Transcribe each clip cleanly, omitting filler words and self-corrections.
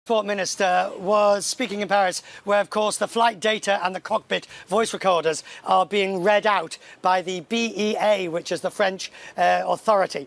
Transport Minister was speaking in Paris, where, of course, the flight data and the cockpit voice recorders are being read out by the BEA, which is the French authority.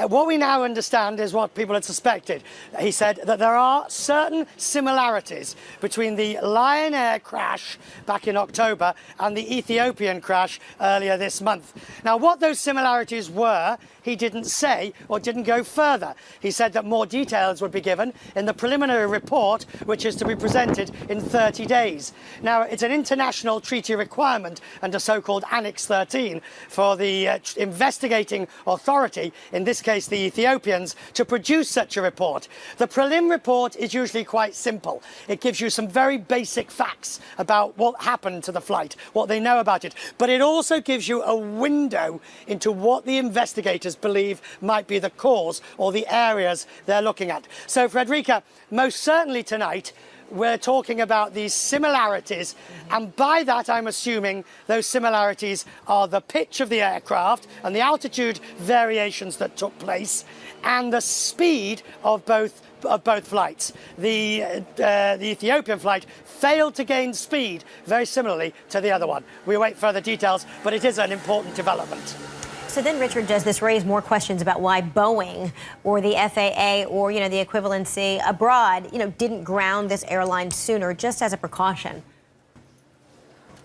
What we now understand is what people had suspected. He said that there are certain similarities between the Lion Air crash back in October and the Ethiopian crash earlier this month. Now, what those similarities were, he didn't say or didn't go further. He said that more details would be given in the preliminary report, which is to be presented in 30 days. Now, it's an international treaty requirement under so-called Annex 13 for the investigating authority, in this case the Ethiopians, to produce such a report. The prelim report is usually quite simple. It gives you some very basic facts about what happened to the flight, what they know about it, but it also gives you a window into what the investigators believe might be the cause or the areas they're looking at. So, Frederica, most certainly tonight we're talking about these similarities, and by that I'm assuming those similarities are the pitch of the aircraft and the altitude variations that took place and the speed of both flights. The Ethiopian flight failed to gain speed very similarly to the other one. We await further details, but it is an important development. So then, Richard, does this raise more questions about why Boeing or the FAA or, the equivalency abroad, didn't ground this airline sooner just as a precaution?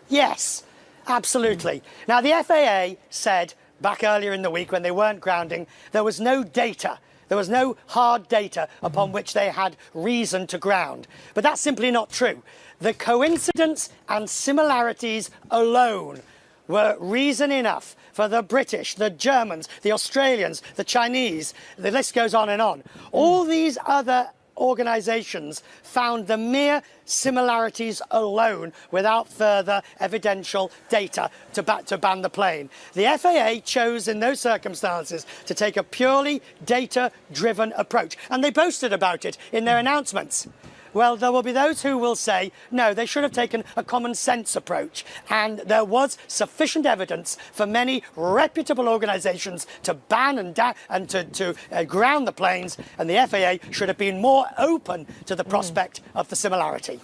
Yes, absolutely. Now, the FAA said back earlier in the week when they weren't grounding, there was no data. There was no hard data upon which they had reason to ground. But that's simply not true. The coincidence and similarities alone were reason enough for the British, the Germans, the Australians, the Chinese, the list goes on and on. All these other organisations found the mere similarities alone without further evidential data to ban the plane. The FAA chose in those circumstances to take a purely data-driven approach, and they boasted about it in their announcements. Well, there will be those who will say, no, they should have taken a common sense approach. And there was sufficient evidence for many reputable organisations to ban and to ground the planes. And the FAA should have been more open to the prospect of the similarity.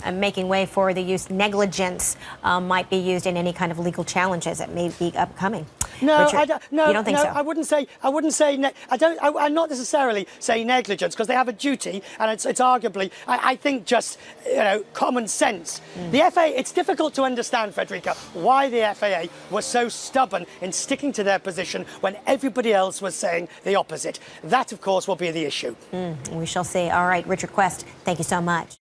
And making way for the use negligence might be used in any kind of legal challenges that may be upcoming. No, Richard, you don't think so? I wouldn't say. I'm not necessarily saying negligence, because they have a duty, and it's arguably. I think just common sense. The FAA. It's difficult to understand, Frederica, why the FAA was so stubborn in sticking to their position when everybody else was saying the opposite. That, of course, will be the issue. We shall see. All right, Richard Quest, thank you so much.